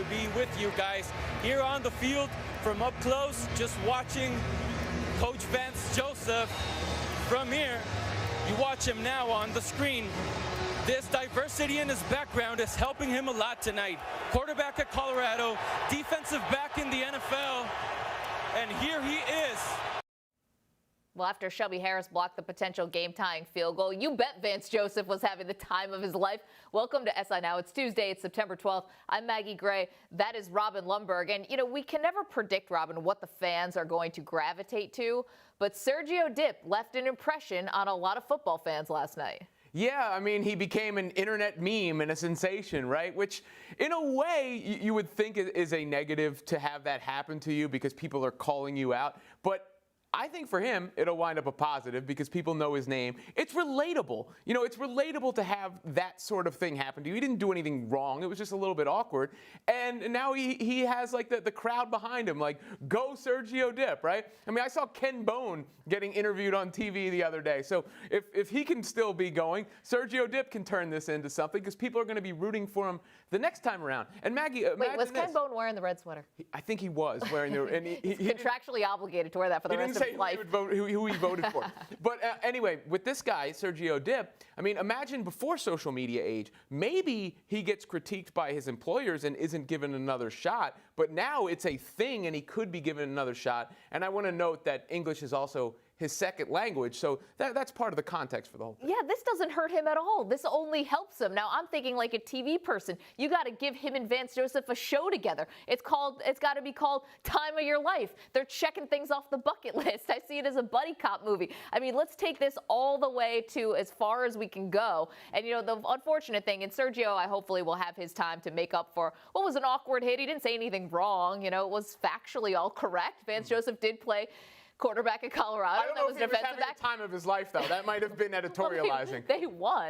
be with you guys here on the field from up close, just watching Coach Vance Joseph. From here, you watch him now on the screen. This diversity in his background is helping him a lot tonight. Quarterback at Colorado, defensive back in the NFL, and here he is. Well, after Shelby Harris blocked the potential game-tying field goal, you bet Vance Joseph was having the time of his life. Welcome to SI Now. It's Tuesday. It's September 12th. I'm Maggie Gray. That is Robin Lundberg. And, you know, we can never predict, Robin, what the fans are going to gravitate to. But Sergio Dip left an impression on a lot of football fans last night. Yeah, I mean, he became an internet meme and a sensation, right? Which, in a way, you would think is a negative to have that happen to you because people are calling you out. But I think for him, it'll wind up a positive because people know his name. It's relatable. You know, it's relatable to have that sort of thing happen to you. He didn't do anything wrong. It was just a little bit awkward. And now he has, like, the crowd behind him, like, go Sergio Dip, right? I mean, I saw Ken Bone getting interviewed on TV the other day. So if he can still be going, Sergio Dip can turn this into something because people are going to be rooting for him the next time around. And Maggie, wait, was Ken Bone wearing the red sweater? I think he was wearing the. And he's contractually obligated to wear that for the rest of his life. Who he voted for. But anyway, with this guy, Sergio Dip, I mean, imagine before social media age, maybe he gets critiqued by his employers and isn't given another shot. But now it's a thing, and he could be given another shot. And I want to note that English is also his second language, so that's part of the context for the whole thing. Yeah, this doesn't hurt him at all. This only helps him. Now, I'm thinking like a TV person. You got to give him and Vance Joseph a show together. It's got to be called Time of Your Life. They're checking things off the bucket list. I see it as a buddy cop movie. I mean, let's take this all the way to as far as we can go. And, you know, the unfortunate thing, and Sergio, I hopefully will have his time to make up for what was an awkward hit. He didn't say anything wrong. You know, it was factually all correct. Vance Joseph did play quarterback at Colorado. I don't know if he was having the time of his life, though. That might have been editorializing. Well, they won.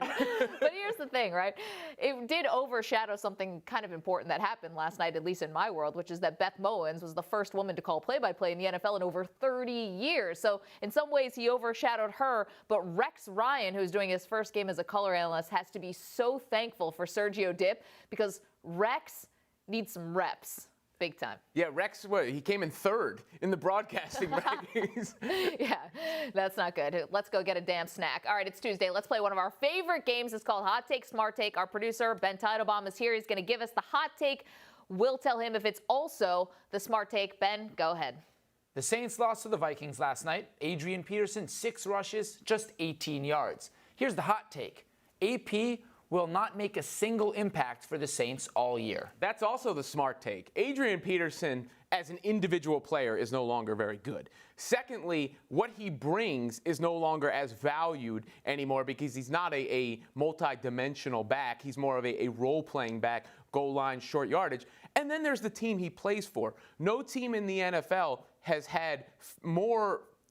But here's the thing, right? It did overshadow something kind of important that happened last night, at least in my world, which is that Beth Mowins was the first woman to call play-by-play in the NFL in over 30 years. So in some ways, he overshadowed her. But Rex Ryan, who's doing his first game as a color analyst, has to be so thankful for Sergio Dip because Rex needs some reps. Big time. Yeah, Rex, he came in third in the broadcasting rankings. Yeah, that's not good. Let's go get a damn snack. All right, it's Tuesday. Let's play one of our favorite games. It's called Hot Take, Smart Take. Our producer, Ben Teitelbaum, is here. He's going to give us the hot take. We'll tell him if it's also the smart take. Ben, go ahead. The Saints lost to the Vikings last night. Adrian Peterson, 6 rushes, just 18 yards. Here's the hot take. AP will not make a single impact for the Saints all year. That's also the smart take. Adrian Peterson, as an individual player, is no longer very good. Secondly, what he brings is no longer as valued anymore because he's not a multi-dimensional back. He's more of a role-playing back, goal line, short yardage. And then there's the team he plays for. No team in the NFL has had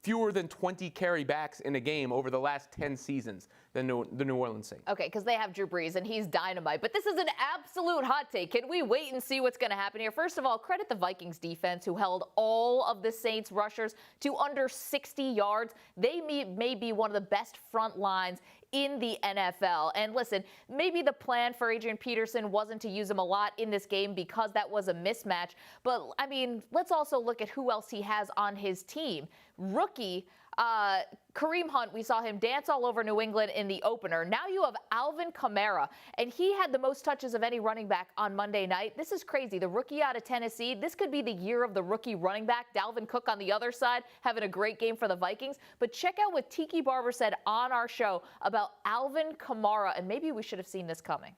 fewer than 20 carry backs in a game over the last 10 seasons than the New Orleans Saints. Okay, because they have Drew Brees, and he's dynamite. But this is an absolute hot take. Can we wait and see what's going to happen here? First of all, credit the Vikings defense, who held all of the Saints rushers to under 60 yards. They may be one of the best front lines in the NFL. And listen, maybe the plan for Adrian Peterson wasn't to use him a lot in this game because that was a mismatch. But, I mean, let's also look at who else he has on his team. Rookie Kareem Hunt, we saw him dance all over New England in the opener. Now you have Alvin Kamara, and he had the most touches of any running back on Monday night. This is crazy. The rookie out of Tennessee, this could be the year of the rookie running back. Dalvin Cook on the other side, having a great game for the Vikings. But check out what Tiki Barber said on our show about Alvin Kamara, and maybe we should have seen this coming.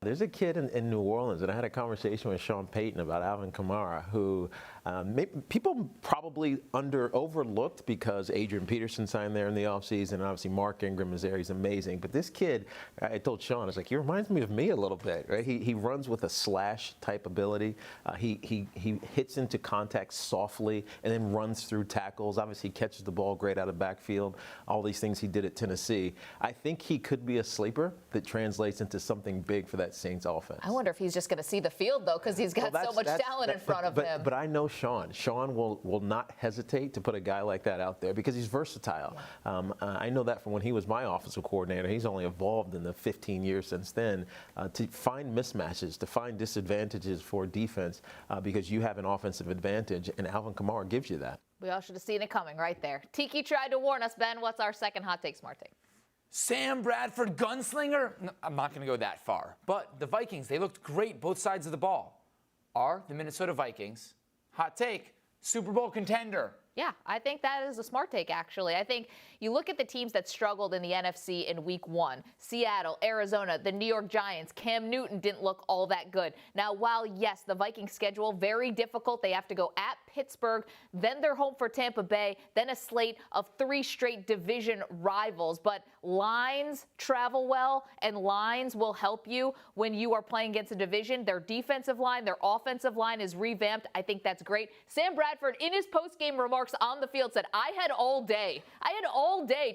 There's a kid in New Orleans, and I had a conversation with Sean Payton about Alvin Kamara, who people probably overlooked because Adrian Peterson signed there in the offseason, and obviously Mark Ingram is there. He's amazing. But this kid, I told Sean, I was like, he reminds me of me a little bit. Right? He runs with a slash type ability. He hits into contact softly and then runs through tackles. Obviously, he catches the ball great out of backfield. All these things he did at Tennessee. I think he could be a sleeper that translates into something big for that that Saints offense. I wonder if he's just going to see the field, though, because he's got so much talent in front of him. But I know Sean. Sean will not hesitate to put a guy like that out there because he's versatile. Yeah. I know that from when he was my offensive coordinator. He's only evolved in the 15 years since then to find mismatches, to find disadvantages for defense because you have an offensive advantage, and Alvin Kamara gives you that. We all should have seen it coming right there. Tiki tried to warn us, Ben. What's our second hot take, smart take? Sam Bradford gunslinger? No, I'm not going to go that far. But the Vikings, they looked great both sides of the ball. Are the Minnesota Vikings, hot take, Super Bowl contender? Yeah, I think that is a smart take, actually. I think you look at the teams that struggled in the NFC in week 1. Seattle, Arizona, the New York Giants. Cam Newton didn't look all that good. Now, while, yes, the Vikings schedule, very difficult. They have to go at Pittsburgh, then they're home for Tampa Bay, then a slate of 3 straight division rivals. But lines travel well, and lines will help you when you are playing against a division. Their defensive line, their offensive line is revamped. I think that's great. Sam Bradford, in his post-game remarks on the field, said, I had all day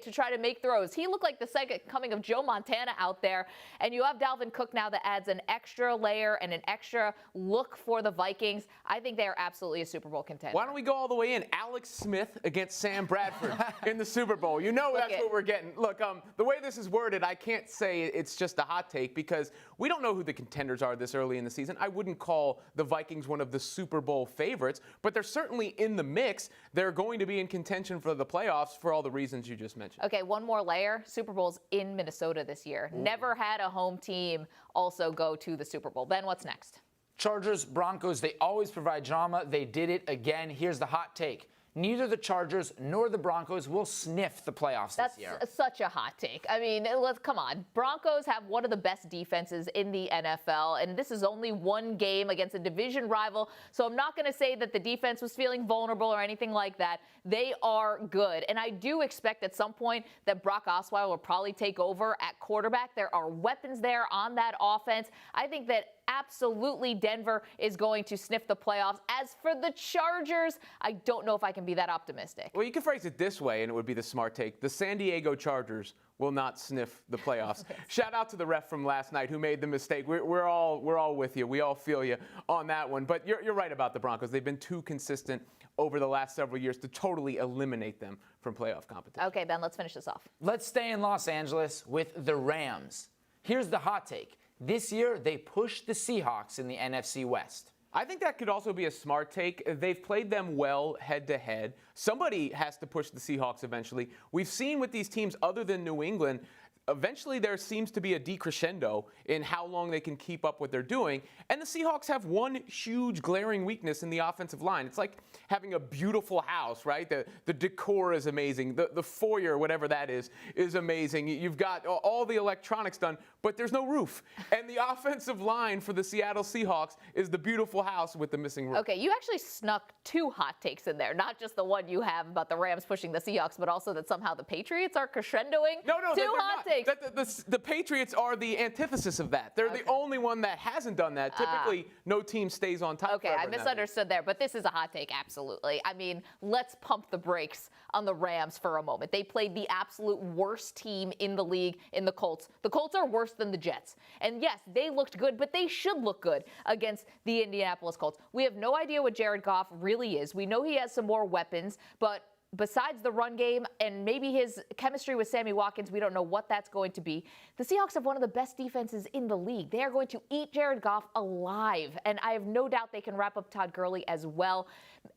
to try to make throws. He looked like the second coming of Joe Montana out there. And you have Dalvin Cook now that adds an extra layer and an extra look for the Vikings. I think they are absolutely a Super Bowl contender. Why don't we go all the way in? Alex Smith against Sam Bradford in the Super Bowl. You know that's what we're getting. Look, the way this is worded, I can't say it's just a hot take because we don't know who the contenders are this early in the season. I wouldn't call the Vikings one of the Super Bowl favorites, but they're certainly in the mix. They're going to be in contention for the playoffs for all the reasons you just mentioned. Okay, one more layer. Super Bowl's in Minnesota this year. Ooh. Never had a home team also go to the Super Bowl. Ben, what's next? Chargers, Broncos, they always provide drama. They did it again. Here's the hot take. Neither the Chargers nor the Broncos will sniff the playoffs this year. That's such a hot take. I mean, come on. Broncos have one of the best defenses in the NFL, and this is only one game against a division rival, so I'm not going to say that the defense was feeling vulnerable or anything like that. They are good, and I do expect at some point that Brock Osweiler will probably take over at quarterback. There are weapons there on that offense. I think that absolutely Denver is going to sniff the playoffs. As for the Chargers, I don't know if I can be that optimistic. Well, you can phrase it this way, and it would be the smart take. The San Diego Chargers will not sniff the playoffs. Shout out to the ref from last night who made the mistake. We're all with you. We all feel you on that one. But you're right about the Broncos. They've been too consistent over the last several years to totally eliminate them from playoff competition. Okay, Ben, let's finish this off. Let's stay in Los Angeles with the Rams. Here's the hot take. This year, they pushed the Seahawks in the NFC West. I think that could also be a smart take. They've played them well head-to-head. Somebody has to push the Seahawks eventually. We've seen with these teams other than New England, eventually there seems to be a decrescendo in how long they can keep up what they're doing. And the Seahawks have one huge glaring weakness in the offensive line. It's like having a beautiful house, right? The decor is amazing. The foyer, whatever that is amazing. You've got all the electronics done, but there's no roof. And the offensive line for the Seattle Seahawks is the beautiful house with the missing roof. Okay, you actually snuck 2 hot takes in there. Not just the one you have about the Rams pushing the Seahawks, but also that somehow the Patriots are crescendoing. No, Two hot takes. The Patriots are the antithesis of that. They're the only one that hasn't done that. Typically, no team stays on top. Okay, I misunderstood there, but this is a hot take, absolutely. I mean, let's pump the brakes on the Rams for a moment. They played the absolute worst team in the league in the Colts. The Colts are worse than the Jets. And yes, they looked good, but they should look good against the Indianapolis Colts. We have no idea what Jared Goff really is. We know he has some more weapons, but besides the run game and maybe his chemistry with Sammy Watkins, we don't know what that's going to be. The Seahawks have one of the best defenses in the league. They are going to eat Jared Goff alive, and I have no doubt they can wrap up Todd Gurley as well.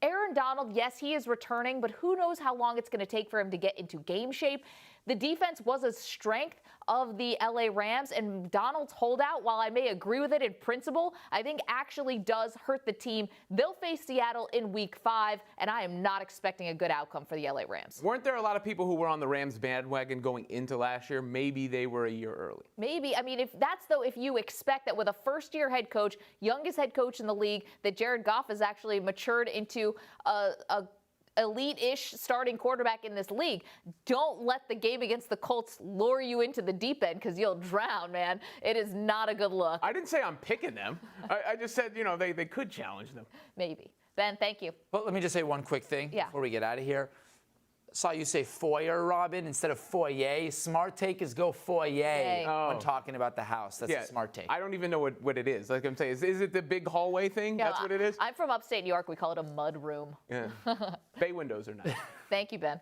Aaron Donald, yes, he is returning, but who knows how long it's going to take for him to get into game shape. The defense was a strength of the LA Rams, and Donald's holdout, while I may agree with it in principle, I think actually does hurt the team. They'll face Seattle in Week 5, and I am not expecting a good outcome for the LA Rams. Weren't there a lot of people who were on the Rams bandwagon going into last year? Maybe they were a year early. Maybe. I mean, if you expect that with a first-year head coach, youngest head coach in the league, that Jared Goff has actually matured into a elite-ish starting quarterback in this league. Don't let the game against the Colts lure you into the deep end because you'll drown, man. It is not a good look. I didn't say I'm picking them. I just said, they could challenge them. Maybe. Ben, thank you. But let me just say one quick thing before we get out of here. saw you say foyer, Robin, instead of foyer. Smart take is go foyer when talking about the house. That's a smart take. I don't even know what it is. Like I'm saying, is it the big hallway thing? Yeah, That's what it is? I'm from upstate New York. We call it a mud room. Yeah. Bay windows are nice. Thank you, Ben.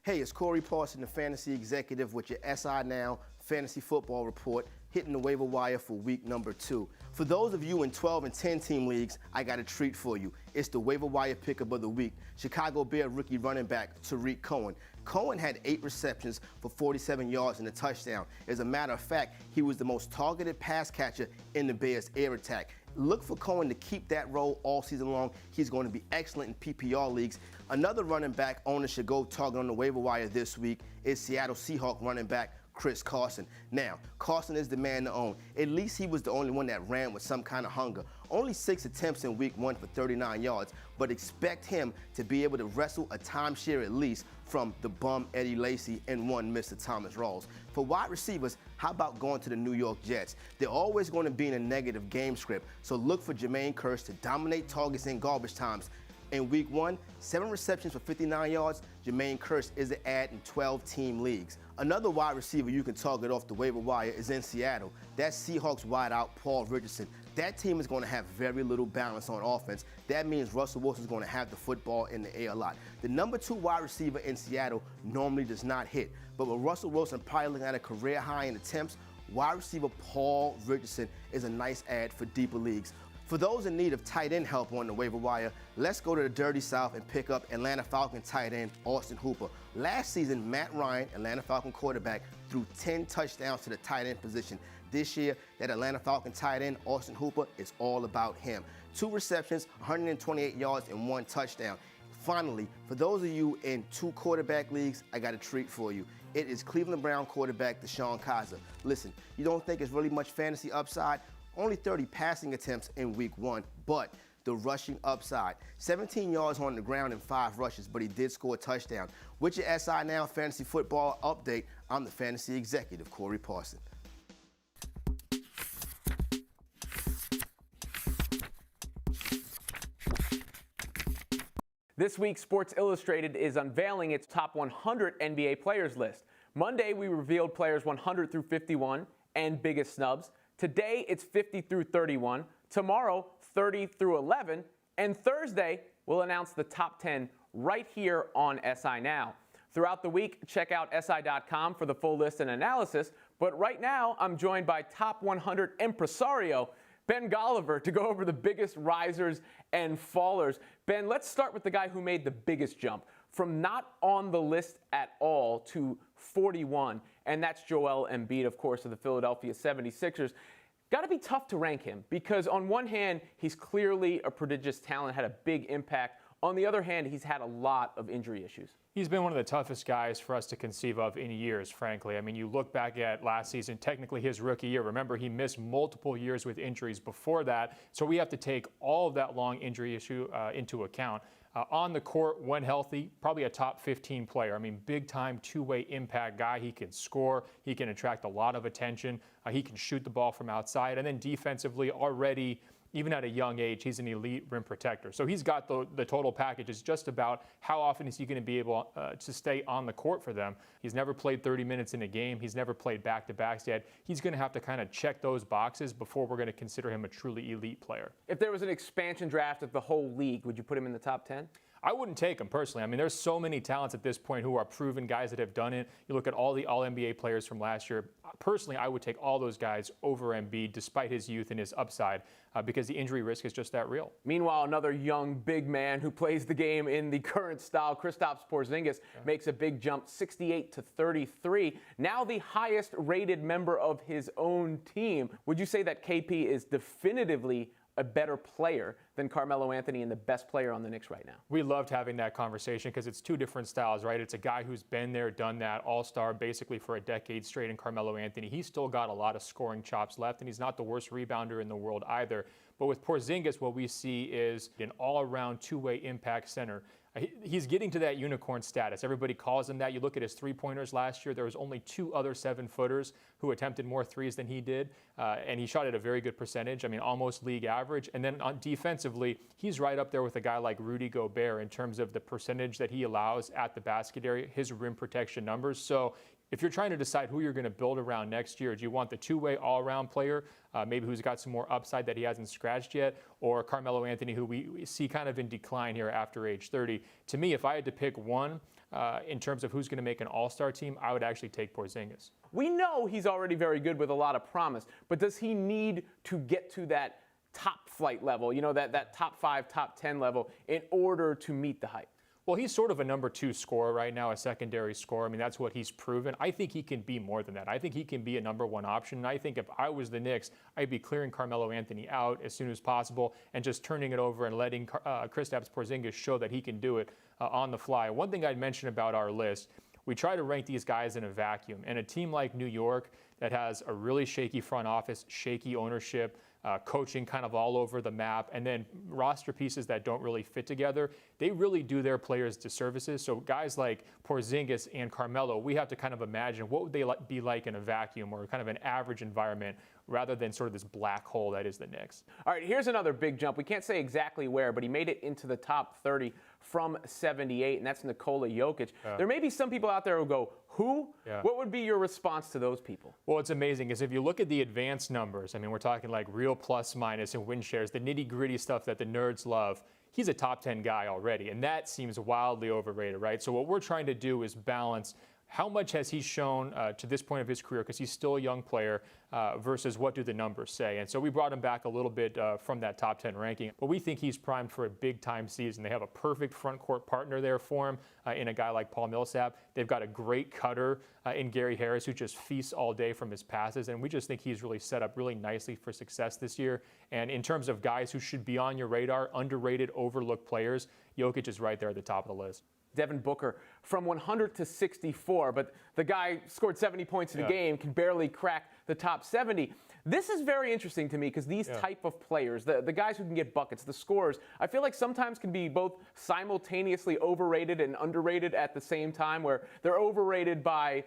Hey, it's Corey Parson, the fantasy executive with your SI Now Fantasy Football Report, hitting the waiver wire for week number 2. For those of you in 12 and 10 team leagues, I got a treat for you. It's the waiver wire pickup of the week. Chicago Bear rookie running back Tarik Cohen. Cohen had 8 receptions for 47 yards and a touchdown. As a matter of fact, he was the most targeted pass catcher in the Bears' air attack. Look for Cohen to keep that role all season long. He's going to be excellent in PPR leagues. Another running back owner should go target on the waiver wire this week is Seattle Seahawks running back Carson. Now, Carson is the man to own. At least he was the only one that ran with some kind of hunger. Only 6 attempts in week 1 for 39 yards, but expect him to be able to wrestle a timeshare at least from the bum Eddie Lacy and one Mr. Thomas Rawls. For wide receivers, how about going to the New York Jets? They're always going to be in a negative game script, so look for Jermaine Kearse to dominate targets in garbage times. In week 1, 7 receptions for 59 yards. Jermaine Kearse is an ad in 12-team leagues. Another wide receiver you can target off the waiver wire is in Seattle. That's Seahawks wideout Paul Richardson. That team is going to have very little balance on offense. That means Russell Wilson is going to have the football in the air a lot. The number 2 wide receiver in Seattle normally does not hit, but with Russell Wilson probably looking at a career high in attempts, wide receiver Paul Richardson is a nice ad for deeper leagues. For those in need of tight end help on the waiver wire, let's go to the Dirty South and pick up Atlanta Falcons tight end Austin Hooper. Last season, Matt Ryan, Atlanta Falcons quarterback, threw 10 touchdowns to the tight end position. This year, that Atlanta Falcons tight end, Austin Hooper, is all about him. 2 receptions, 128 yards, and 1 touchdown. Finally, for those of you in 2 quarterback leagues, I got a treat for you. It is Cleveland Brown quarterback Deshaun Kaiser. Listen, you don't think it's really much fantasy upside? Only 30 passing attempts in week 1, but the rushing upside. 17 yards on the ground and 5 rushes, but he did score a touchdown. With your SI Now Fantasy Football Update, I'm the fantasy executive, Corey Parson. This week, Sports Illustrated is unveiling its top 100 NBA players list. Monday, we revealed players 100 through 51 and biggest snubs. Today, it's 50 through 31. Tomorrow, 30 through 11. And Thursday, we'll announce the top 10 right here on SI Now. Throughout the week, check out SI.com for the full list and analysis. But right now, I'm joined by top 100 impresario, Ben Golliver, to go over the biggest risers and fallers. Ben, let's start with the guy who made the biggest jump from not on the list at all to 41, and that's Joel Embiid, of course, of the Philadelphia 76ers. Got to be tough to rank him because on one hand, he's clearly a prodigious talent, had a big impact. On the other hand, he's had a lot of injury issues. He's been one of the toughest guys for us to conceive of in years, frankly. I mean, you look back at last season, technically his rookie year. Remember, he missed multiple years with injuries before that. So we have to take all of that long injury issue into account. On the court, when healthy, probably a top 15 player. I mean, big-time two-way impact guy. He can score. He can attract a lot of attention. He can shoot the ball from outside. And then defensively, already, even at a young age, he's an elite rim protector. So he's got the total package. It's just about how often is he going to be able to stay on the court for them. He's never played 30 minutes in a game. He's never played back-to-backs yet. He's going to have to kind of check those boxes before we're going to consider him a truly elite player. If there was an expansion draft of the whole league, would you put him in the top 10? I wouldn't take him personally. I mean, there's so many talents at this point who are proven guys that have done it. You look at all the All-NBA players from last year. Personally, I would take all those guys over Embiid despite his youth and his upside because the injury risk is just that real. Meanwhile, another young big man who plays the game in the current style, Kristap Porzingis, makes a big jump, 68 to 33. Now the highest rated member of his own team. Would you say that KP is definitively a better player than Carmelo Anthony and the best player on the Knicks right now? We loved having that conversation because it's two different styles, right? It's a guy who's been there, done that, all-star basically for a decade straight in Carmelo Anthony. He's still got a lot of scoring chops left, and he's not the worst rebounder in the world either. But with Porzingis, what we see is an all-around two-way impact center. He's getting to that unicorn status. Everybody calls him that. You look at his three-pointers last year, there was only 2 other 7-footers who attempted more threes than he did, and he shot at a very good percentage. I mean, almost league average. And then defensively, he's right up there with a guy like Rudy Gobert in terms of the percentage that he allows at the basket area, his rim protection numbers. So if you're trying to decide who you're going to build around next year, do you want the two-way all-around player, maybe who's got some more upside that he hasn't scratched yet, or Carmelo Anthony, who we see kind of in decline here after age 30? To me, if I had to pick one in terms of who's going to make an all-star team, I would actually take Porzingis. We know he's already very good with a lot of promise, but does he need to get to that top flight level, that top 5, top 10 level in order to meet the hype? Well, he's sort of a number 2 scorer right now, a secondary scorer. I mean, that's what he's proven. I think he can be more than that. I think he can be a number 1 option. And I think if I was the Knicks, I'd be clearing Carmelo Anthony out as soon as possible and just turning it over and letting Kristap Porzingis show that he can do it on the fly. One thing I'd mention about our list, we try to rank these guys in a vacuum. And a team like New York that has a really shaky front office, shaky ownership, coaching kind of all over the map, and then roster pieces that don't really fit together, they really do their players disservices. So guys like Porzingis and Carmelo, we have to kind of imagine what would they be like in a vacuum or kind of an average environment rather than sort of this black hole that is the Knicks. All right, here's another big jump. We can't say exactly where, but he made it into the top 30 from 78, and that's Nikola Jokic. There may be some people out there who go, who? Yeah. What would be your response to those people? Well, it's amazing because if you look at the advanced numbers, I mean, we're talking like real plus minus and win shares, the nitty gritty stuff that the nerds love. He's a top 10 guy already, and that seems wildly overrated, right? So what we're trying to do is balance how much has he shown to this point of his career, because he's still a young player, versus what do the numbers say? And so we brought him back a little bit from that top 10 ranking. But we think he's primed for a big-time season. They have a perfect front court partner there for him in a guy like Paul Millsap. They've got a great cutter in Gary Harris who just feasts all day from his passes. And we just think he's really set up really nicely for success this year. And in terms of guys who should be on your radar, underrated, overlooked players, Jokic is right there at the top of the list. Devin Booker from 100 to 64, but the guy scored 70 points in a game, can barely crack the top 70. This is very interesting to me because these type of players, the guys who can get buckets, the scorers, I feel like sometimes can be both simultaneously overrated and underrated at the same time, where they're overrated by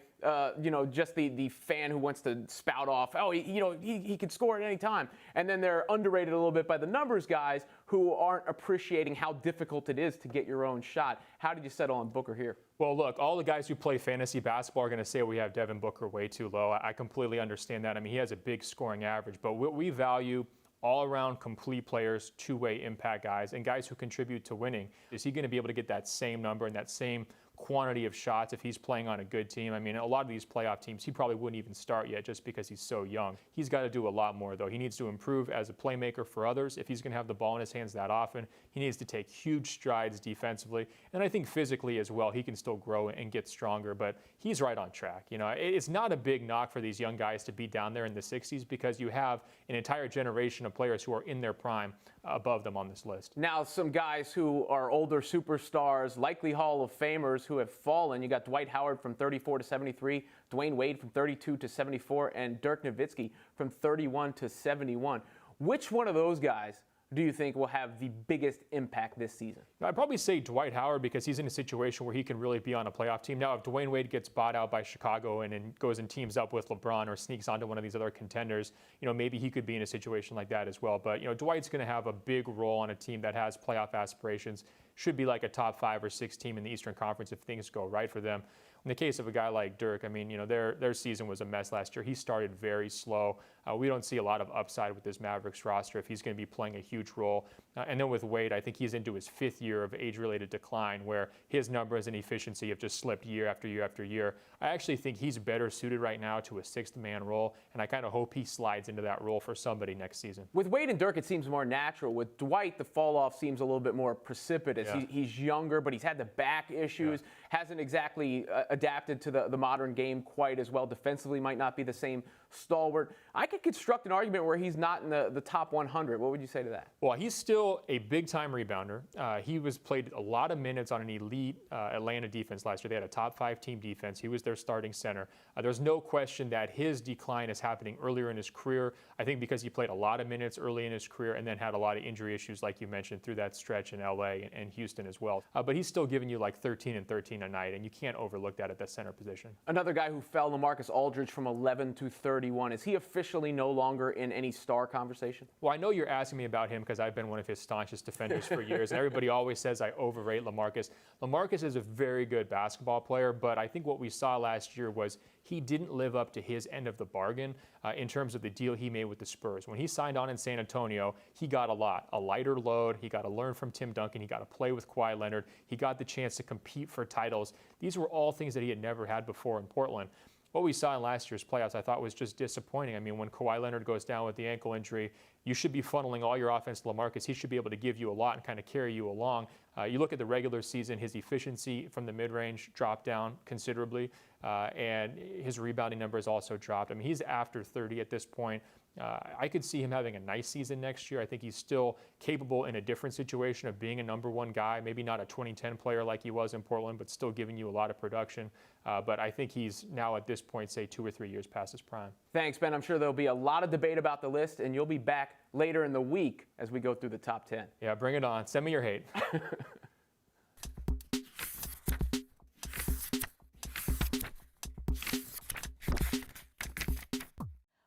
just the fan who wants to spout off, he could score at any time. And then they're underrated a little bit by the numbers guys who aren't appreciating how difficult it is to get your own shot. How did you settle on Booker here? Well, look, all the guys who play fantasy basketball are going to say we have Devin Booker way too low. I completely understand that. I mean, he has a big scoring average, but what we value all-around complete players, two-way impact guys, and guys who contribute to winning. Is he going to be able to get that same number and that same quantity of shots if he's playing on a good team? I mean, a lot of these playoff teams, he probably wouldn't even start yet just because he's so young. He's got to do a lot more, though. He needs to improve as a playmaker for others. If he's going to have the ball in his hands that often, he needs to take huge strides defensively. And I think physically as well, he can still grow and get stronger, but he's right on track. It's not a big knock for these young guys to be down there in the 60s because you have an entire generation of players who are in their prime above them on this list. Now, some guys who are older superstars, likely Hall of Famers who have fallen. You got Dwight Howard from 34 to 73, Dwayne Wade from 32 to 74, and Dirk Nowitzki from 31 to 71. Which one of those guys do you think will have the biggest impact this season? I'd probably say Dwight Howard because he's in a situation where he can really be on a playoff team. Now, if Dwayne Wade gets bought out by Chicago and goes and teams up with LeBron or sneaks onto one of these other contenders, maybe he could be in a situation like that as well. But, Dwight's going to have a big role on a team that has playoff aspirations, should be like a top 5 or 6 team in the Eastern Conference if things go right for them. In the case of a guy like Dirk, I mean, their season was a mess last year. He started very slow. We don't see a lot of upside with this Mavericks roster if he's going to be playing a huge role. And then with Wade, I think he's into his 5th year of age-related decline where his numbers and efficiency have just slipped year after year after year. I actually think he's better suited right now to a 6th-man role, and I kind of hope he slides into that role for somebody next season. With Wade and Dirk, it seems more natural. With Dwight, the fall-off seems a little bit more precipitous. Yeah. He's younger, but he's had the back issues. hasn't exactly adapted to the modern game quite as well. Defensively might not be the same stalwart. I could construct an argument where he's not in the top 100. What would you say to that? Well, he's still a big-time rebounder. He played a lot of minutes on an elite Atlanta defense last year. They had a top-5 team defense. He was their starting center. There's no question that his decline is happening earlier in his career. I think because he played a lot of minutes early in his career and then had a lot of injury issues, like you mentioned, through that stretch in LA and Houston as well. But he's still giving you like 13 and 13 a night, and you can't overlook that at the center position. Another guy who fell, LaMarcus Aldridge, from 11 to 31. Is he officially no longer in any star conversation? Well, I know you're asking me about him because I've been one of his staunchest defenders for years, and everybody always says I overrate LaMarcus. LaMarcus is a very good basketball player, but I think what we saw last year was he didn't live up to his end of the bargain in terms of the deal he made with the Spurs. When he signed on in San Antonio, he got a lighter load. He got to learn from Tim Duncan. He got to play with Kawhi Leonard. He got the chance to compete for titles. These were all things that he had never had before in Portland. What we saw in last year's playoffs, I thought, was just disappointing. I mean, when Kawhi Leonard goes down with the ankle injury, you should be funneling all your offense to LaMarcus. He should be able to give you a lot and kind of carry you along. You look at the regular season, his efficiency from the mid-range dropped down considerably, and his rebounding numbers also dropped. I mean, he's after 30 at this point. I could see him having a nice season next year. I think he's still capable in a different situation of being a #1 guy, maybe not a 2010 player like he was in Portland, but still giving you a lot of production. But I think he's now at this point, say 2 or 3 years past his prime. Thanks, Ben. I'm sure there'll be a lot of debate about the list, and you'll be back later in the week as we go through the top 10. Yeah, bring it on. Send me your hate.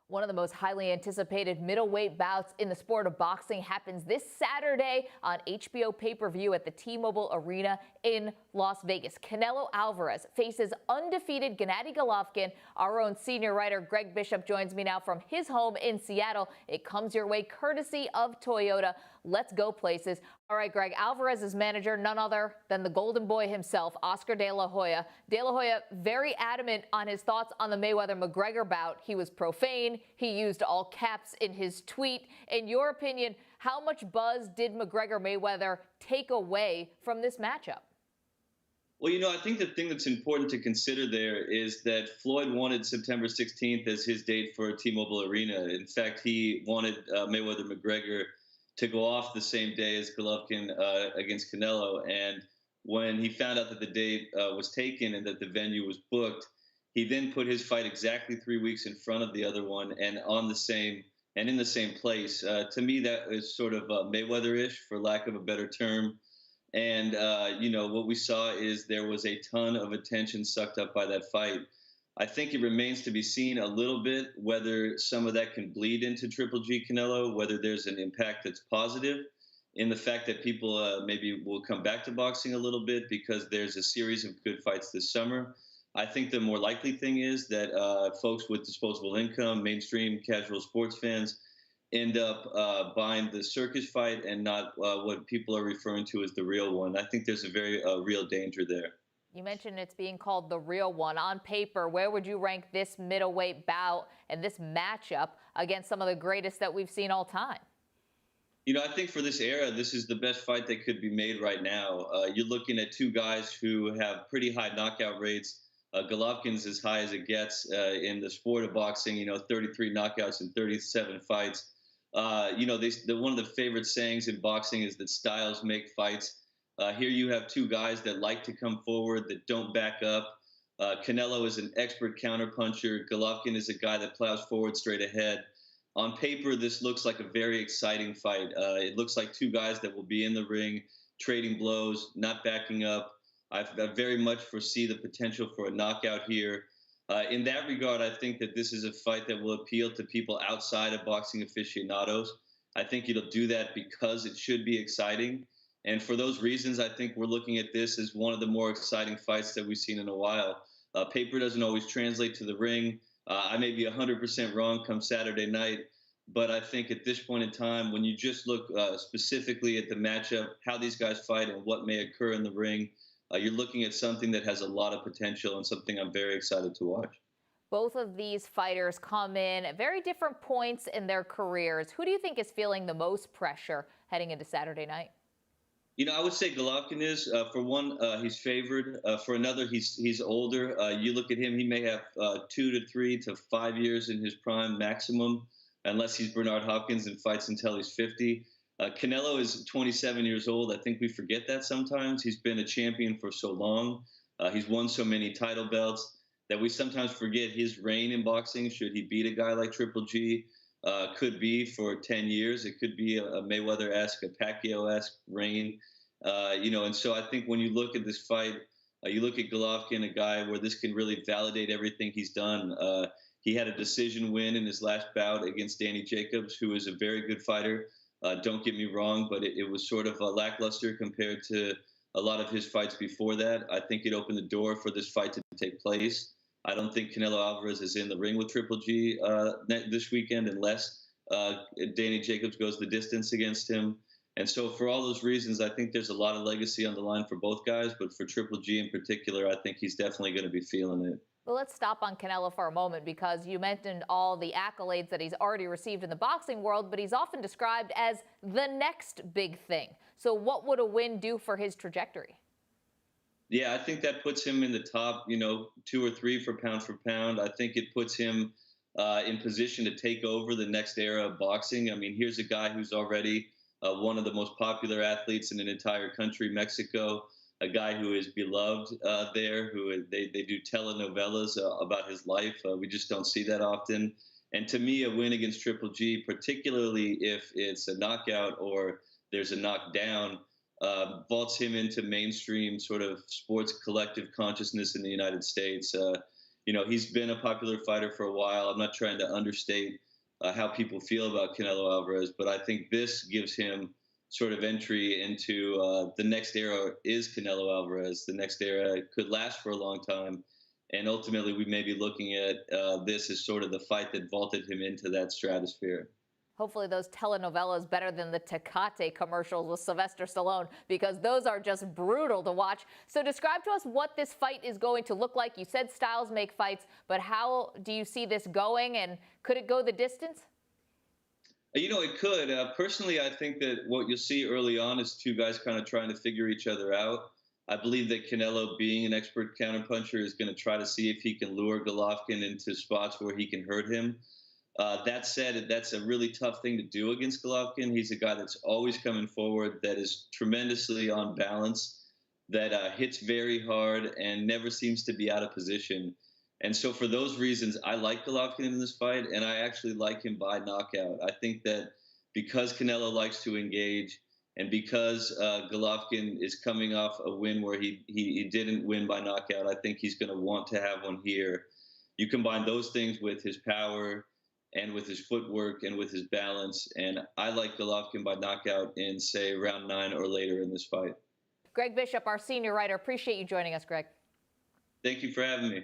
One of the most highly anticipated middleweight bouts in the sport of boxing happens this Saturday on HBO pay-per-view at the T-Mobile Arena in Las Vegas. Canelo Alvarez faces undefeated Gennady Golovkin. Our own senior writer Greg Bishop joins me now from his home in Seattle. It comes your way courtesy of Toyota. Let's go places. All right, Greg, Alvarez's manager, none other than the golden boy himself, Oscar De La Hoya. De La Hoya very adamant on his thoughts on the Mayweather-McGregor bout. He was profane. He used all caps in his tweet. In your opinion, how much buzz did McGregor-Mayweather take away from this matchup? Well, I think the thing that's important to consider there is that Floyd wanted September 16th as his date for T-Mobile Arena. In fact, he wanted Mayweather-McGregor to go off the same day as Golovkin against Canelo. And when he found out that the date was taken and that the venue was booked, he then put his fight exactly 3 weeks in front of the other one and in the same place. To me, that is sort of Mayweather-ish, for lack of a better term. And, what we saw is there was a ton of attention sucked up by that fight. I think it remains to be seen a little bit whether some of that can bleed into Triple G Canelo, whether there's an impact that's positive in the fact that people maybe will come back to boxing a little bit because there's a series of good fights this summer. I think the more likely thing is that folks with disposable income, mainstream casual sports fans, end up buying the circus fight and not what people are referring to as the real one. I think there's a very real danger there. You mentioned it's being called the real one. On paper, where would you rank this middleweight bout and this matchup against some of the greatest that we've seen all time? I think for this era, this is the best fight that could be made right now. You're looking at two guys who have pretty high knockout rates. Golovkin's as high as it gets in the sport of boxing, 33 knockouts in 37 fights. One of the favorite sayings in boxing is that styles make fights. Here you have two guys that like to come forward, that don't back up. Canelo is an expert counterpuncher. Golovkin is a guy that plows forward straight ahead. On paper, this looks like a very exciting fight. It looks like two guys that will be in the ring, trading blows, not backing up. I very much foresee the potential for a knockout here. In that regard, I think that this is a fight that will appeal to people outside of boxing aficionados. I think it'll do that because it should be exciting. And for those reasons, I think we're looking at this as one of the more exciting fights that we've seen in a while. Paper doesn't always translate to the ring. I may be 100% wrong come Saturday night, but I think at this point in time, when you just look specifically at the matchup, how these guys fight and what may occur in the ring, you're looking at something that has a lot of potential and something I'm very excited to watch. Both of these fighters come in at very different points in their careers. Who do you think is feeling the most pressure heading into Saturday night? I would say Golovkin is. For one, he's favored. For another, he's older. You look at him; he may have 2 to 3 to 5 years in his prime maximum, unless he's Bernard Hopkins and fights until he's 50. Canelo is 27 years old. I think we forget that sometimes. He's been a champion for so long. He's won so many title belts that we sometimes forget his reign in boxing. Should he beat a guy like Triple G? Could be for 10 years. It could be a Mayweather-esque, a Pacquiao-esque reign. And so I think when you look at this fight, you look at Golovkin, a guy where this can really validate everything he's done. He had a decision win in his last bout against Danny Jacobs, who is a very good fighter. Don't get me wrong, but it was sort of lackluster compared to a lot of his fights before that. I think it opened the door for this fight to take place. I don't think Canelo Alvarez is in the ring with Triple G this weekend unless Danny Jacobs goes the distance against him. And so for all those reasons, I think there's a lot of legacy on the line for both guys. But for Triple G in particular, I think he's definitely going to be feeling it. Well, let's stop on Canelo for a moment because you mentioned all the accolades that he's already received in the boxing world, but he's often described as the next big thing. So what would a win do for his trajectory? Yeah, I think that puts him in the top, 2 or 3 for pound. I think it puts him in position to take over the next era of boxing. I mean, here's a guy who's already one of the most popular athletes in an entire country, Mexico, a guy who is beloved there, who they do telenovelas about his life. We just don't see that often. And to me, a win against Triple G, particularly if it's a knockout or there's a knockdown, vaults him into mainstream sort of sports collective consciousness in the United States. He's been a popular fighter for a while. I'm not trying to understate how people feel about Canelo Alvarez, but I think this gives him sort of entry into the next era is Canelo Alvarez. The next era could last for a long time. And ultimately, we may be looking at this as sort of the fight that vaulted him into that stratosphere. Hopefully those telenovelas better than the Tecate commercials with Sylvester Stallone, because those are just brutal to watch. So describe to us what this fight is going to look like. You said styles make fights, but how do you see this going, and could it go the distance? It could. Personally, I think that what you'll see early on is two guys kind of trying to figure each other out. I believe that Canelo, being an expert counterpuncher, is going to try to see if he can lure Golovkin into spots where he can hurt him. That said, that's a really tough thing to do against Golovkin. He's a guy that's always coming forward, that is tremendously on balance, that hits very hard and never seems to be out of position. And so for those reasons, I like Golovkin in this fight, and I actually like him by knockout. I think that because Canelo likes to engage and because Golovkin is coming off a win where he didn't win by knockout, I think he's going to want to have one here. You combine those things with his power and with his footwork and with his balance, and I like Golovkin by knockout in, say, round 9 or later in this fight. Greg Bishop, our senior writer, appreciate you joining us, Greg. Thank you for having me.